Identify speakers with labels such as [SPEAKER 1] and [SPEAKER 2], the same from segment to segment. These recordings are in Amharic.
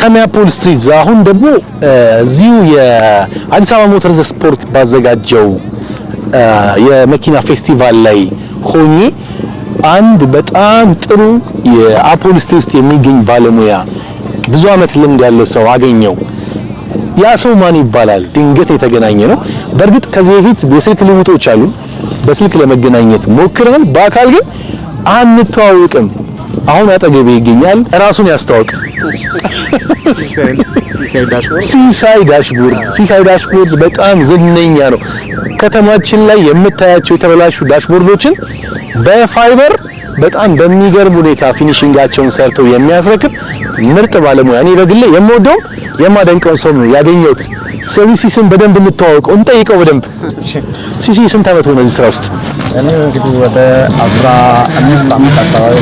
[SPEAKER 1] ከሚያፖል ስትሪት አሁን ደግሞ እዚሁ የአዲስ አበባ ሞተር ስፖርት ባዘጋጀው የመኪና ፌስቲቫል ላይ ሆኜ አንድ በጣም ጥሩ የአፖል ስትሪት ውስጥ የሚገኝ ባለሙያ ብዙ አመት ልምድ ያለው ሰው አገኘው። ያ ሰው ማን ይባላል? ድንገት የተገናኘ ነው። በእርግጥ ከዚህ በፊት የስልክ ልውጦች አሉ። በስልክ ለመገናኘት ሞክረናል። በአካል ግን አንተዋወቅም። አሁን አጠገቤ ይገኛል። ራሱን ያስተዋውቅ። ሲሳይ ዳሽቦርድ በጣም ዝነኛ ነው። ከተማችን ላይ የምታያቸው የተበላሹ ዳሽቦርዶችን በፋይበር በጣም በሚገርም ሁኔታ ፊኒሺንጋቸውን ሰርተው የሚያስረክብ ምርጥ ባለሙያ። እኔ በግሌ የምወደው የማደንቀው ሰው ነው ያገኘሁት። ስለዚህ ሲስን በደንብ እንተዋወቀው፣ እንጠይቀው በደንብ። ሲሲ ስንት አመት ሆነ እዚህ ስራ ውስጥ?
[SPEAKER 2] እኔ እንግዲህ ወደ 15 አመት አካባቢ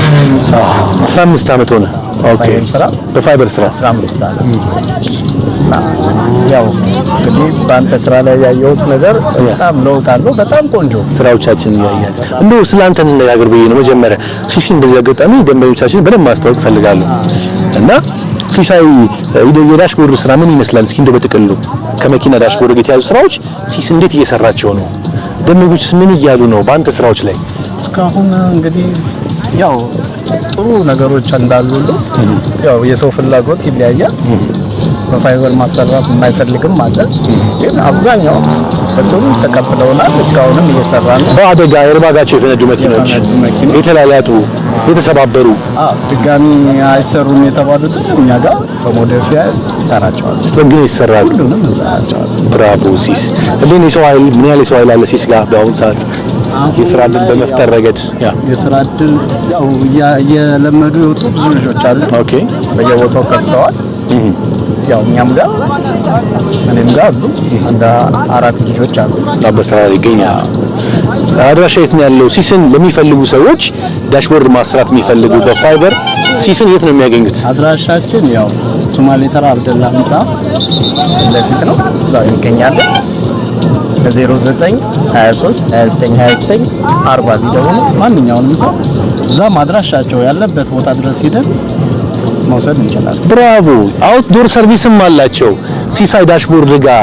[SPEAKER 1] 15 አመት ሆነ። ኦኬ። በፋይበር ስራ 15 አመት።
[SPEAKER 2] ያው እንግዲህ በአንተ ስራ ላይ ያየሁት ነገር በጣም ለውጥ አለው። በጣም ቆንጆ
[SPEAKER 1] ስራዎቻችን ያያያዝ እንደው ስላንተ እንነጋገር ብዬ ነው መጀመሪያ። ሲሲ እንደዚህ አጋጣሚ ደንበኞቻችን በደንብ ማስተዋወቅ ፈልጋለሁ እና ሲሳይ የዳሽቦርድ ስራ ምን ይመስላል? እስኪ እንደው በጥቅሉ ከመኪና ዳሽቦርድ ጋር የተያዙ ስራዎች ሲስ እንዴት እየሰራቸው ነው? ደንበኞችስ ምን እያሉ ነው በአንተ ስራዎች ላይ?
[SPEAKER 2] እስካሁን እንግዲህ ያው ጥሩ ነገሮች እንዳሉ ያው የሰው ፍላጎት ይለያያል። በፋይበር ማሰራት የማይፈልግም ማለት ግን አብዛኛው በጥሩ ተቀብለውናል። እስካሁንም እየሰራን ነው።
[SPEAKER 1] በአደጋ የርባጋቸው የፈነዱ መኪኖች የተላላጡ የተሰባበሩ
[SPEAKER 2] ድጋሚ አይሰሩም የተባሉትን እኛ ጋር በሞዴፊያ እንሰራቸዋለን።
[SPEAKER 1] ግን ይሰራሉ፣
[SPEAKER 2] ሁሉንም እንሰራቸዋለን።
[SPEAKER 1] ብራቮ ሲስ። እንዴት የሰው ኃይል ምን ያህል የሰው ኃይል አለ ሲስ ጋር በአሁኑ ሰዓት የስራ ዕድል በመፍጠር ረገድ?
[SPEAKER 2] የስራ ዕድል ያው እየለመዱ የወጡ ብዙ ልጆች አሉ።
[SPEAKER 1] ኦኬ።
[SPEAKER 2] በየቦታው ከስተዋል። ያው እኛም ጋር እኔም ጋር አሉ እንደ 4 ልጆች አሉ።
[SPEAKER 1] በስራ ላይ ይገኛል። አድራሻ የት ነው ያለው? ሲስን ለሚፈልጉ ሰዎች ዳሽቦርድ ማስራት የሚፈልጉ በፋይበር ሲስን የት ነው የሚያገኙት?
[SPEAKER 2] አድራሻችን ያው ሶማሌ ተራ አብደላ ህንጻ ለፊት ነው። እዛው እንገኛለን። በ09 23 29 29 40 ቢደውሉ ማንኛውንም ሰው እዛም አድራሻቸው ያለበት ቦታ ድረስ ሄደን መውሰድ እንችላለን።
[SPEAKER 1] ብራቮ። አውትዶር ሰርቪስም አላቸው። ሲሳይ ዳሽቦርድ ጋር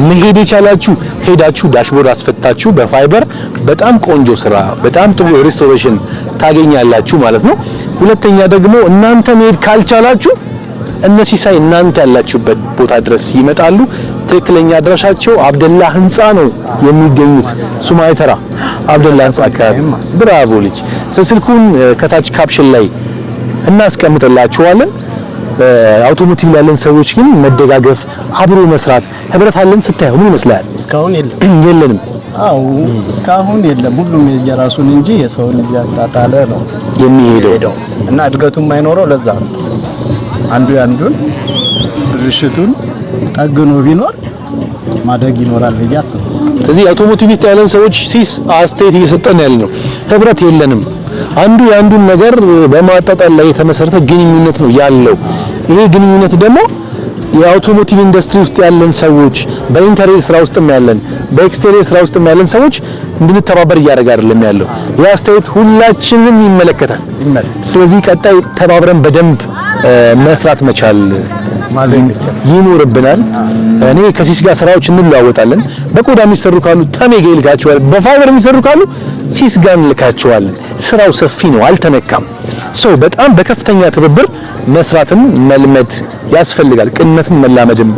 [SPEAKER 1] መሄድ የቻላችሁ ሄዳችሁ ዳሽቦርድ አስፈታችሁ በፋይበር በጣም ቆንጆ ስራ፣ በጣም ጥሩ ሪስቶሬሽን ታገኛላችሁ ማለት ነው። ሁለተኛ ደግሞ እናንተ መሄድ ካልቻላችሁ እነ ሲሳይ እናንተ ያላችሁበት ቦታ ድረስ ይመጣሉ። ትክክለኛ አድራሻቸው አብደላ ህንጻ ነው የሚገኙት። ሱማሌ ተራ አብደላ ህንጻ አካባቢ። ብራቮ ልጅ። ስልኩን ከታች ካፕሽን ላይ እናስቀምጥላችኋለን። አውቶሞቲቭ ያለን ሰዎች ግን መደጋገፍ፣ አብሮ መስራት፣ ህብረት አለን ስታዩ ምን ይመስላል?
[SPEAKER 2] እስካሁን የለንም። አዎ እስካሁን የለም። ሁሉም የራሱን እንጂ የሰውን እያጣጣለ ነው የሚሄደው እና እድገቱም የማይኖረው ለዛ ነው። አንዱ ያንዱን ብልሽቱን ጠግኖ ቢኖር ማደግ ይኖራል ብዬ አስባለሁ።
[SPEAKER 1] ስለዚህ አውቶሞቲቪስት ያለን ሰዎች ሲስ አስተያየት እየሰጠን ያለ ነው። ህብረት የለንም። አንዱ ያንዱን ነገር በማጣጣል ላይ የተመሰረተ ግንኙነት ነው ያለው። ይሄ ግንኙነት ደግሞ የአውቶሞቲቭ ኢንዱስትሪ ውስጥ ያለን ሰዎች፣ በኢንተሪየር ስራ ውስጥም ያለን፣ በኤክስቴሪየር ስራ ውስጥም ያለን ሰዎች እንድንተባበር እያደረገ አይደለም ያለው። የአስተያየት ሁላችንም ይመለከታል። ስለዚህ ቀጣይ ተባብረን በደንብ መስራት መቻል ይኖርብናል። እኔ ከሲስ ጋር ስራዎች እንለዋወጣለን። በቆዳ የሚሰሩ ካሉ ተሜ ጋር ይልካቸዋል። በፋይበር የሚሰሩ ካሉ ሲስ ጋር እንልካቸዋለን። ስራው ሰፊ ነው፣ አልተነካም። በጣም በከፍተኛ ትብብር መስራትን መልመድ ያስፈልጋል። ቅንነትን መላመድም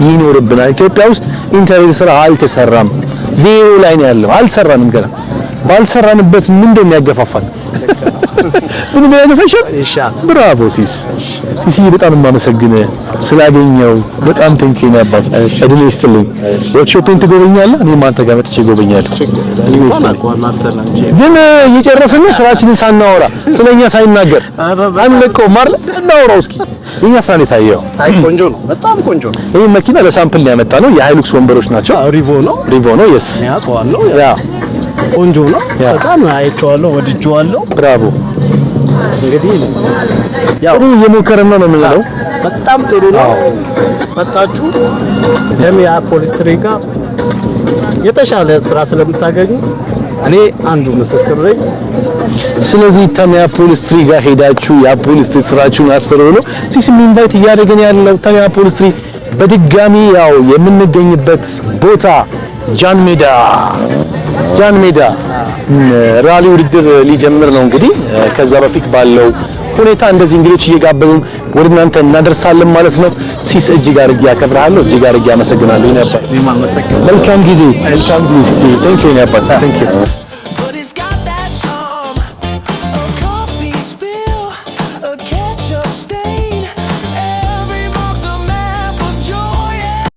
[SPEAKER 1] ይኖርብናል። ኢትዮጵያ ውስጥ ኢንተሪየር ስራ አልተሰራም፣ ዜሮ ላይ ነው ያለው። አልሰራንም ገና። ባልሰራንበት ምን እንደሚያገፋፋል ምን እንደነፈሸ ብራቮ ሲስ። ሲሲ በጣም ማመሰግነ ስላገኘው በጣም ተንከኝ አባት እድሜ ይስጥልኝ። ወርክሾፕን ትጎበኛለህ? እኔም አንተ ጋር መጥቼ ጎበኛለሁ። ግን እየጨረስን ነው ስራችንን ሳናወራ ስለኛ ሳይናገር አንለቀውም አይደል? እናወራው እስኪ። የኛ ስራ ነው የታየው።
[SPEAKER 2] አይ ቆንጆ ነው፣ በጣም ቆንጆ ነው።
[SPEAKER 1] ይሄ መኪና ለሳምፕል ነው ያመጣ ነው። የሃይሉክስ ወንበሮች ናቸው።
[SPEAKER 2] ሪቮ ነው።
[SPEAKER 1] የስ
[SPEAKER 2] ያውቀዋለሁ። ቆንጆ ነው። በጣም አይቼዋለሁ፣ ወድጄዋለሁ።
[SPEAKER 1] ብራቮ።
[SPEAKER 2] እንግዲህ
[SPEAKER 1] ያው ጥሩ እየሞከርን ነው የምንለው።
[SPEAKER 2] በጣም ጥሩ ነው። መጣችሁ ለሚያፖል ስትሪት ጋር የተሻለ ስራ ስለምታገኙ እኔ አንዱ ምስክር ነኝ።
[SPEAKER 1] ስለዚህ ተሚያ ፖሊስትሪ ጋር ሄዳችሁ የፖሊስትሪ ስራችሁን አሰሩ ነው ሲስም ኢንቫይት እያደረገን ያለው ተሚያ ፖሊስትሪ በድጋሚ ያው የምንገኝበት ቦታ ጃን ሜዳ ራሊ ውድድር ሊጀምር ነው እንግዲህ ከዛ በፊት ባለው ሁኔታ እንደዚህ እንግዶች እየጋበዙን ወደ እናንተ እናደርሳለን ማለት ነው። ሲስ እጅግ አድርጌ አከብርሃለሁ፣ እጅግ አድርጌ አመሰግናለሁ። መልካም ጊዜ ሲስ። ቴንክ ዩ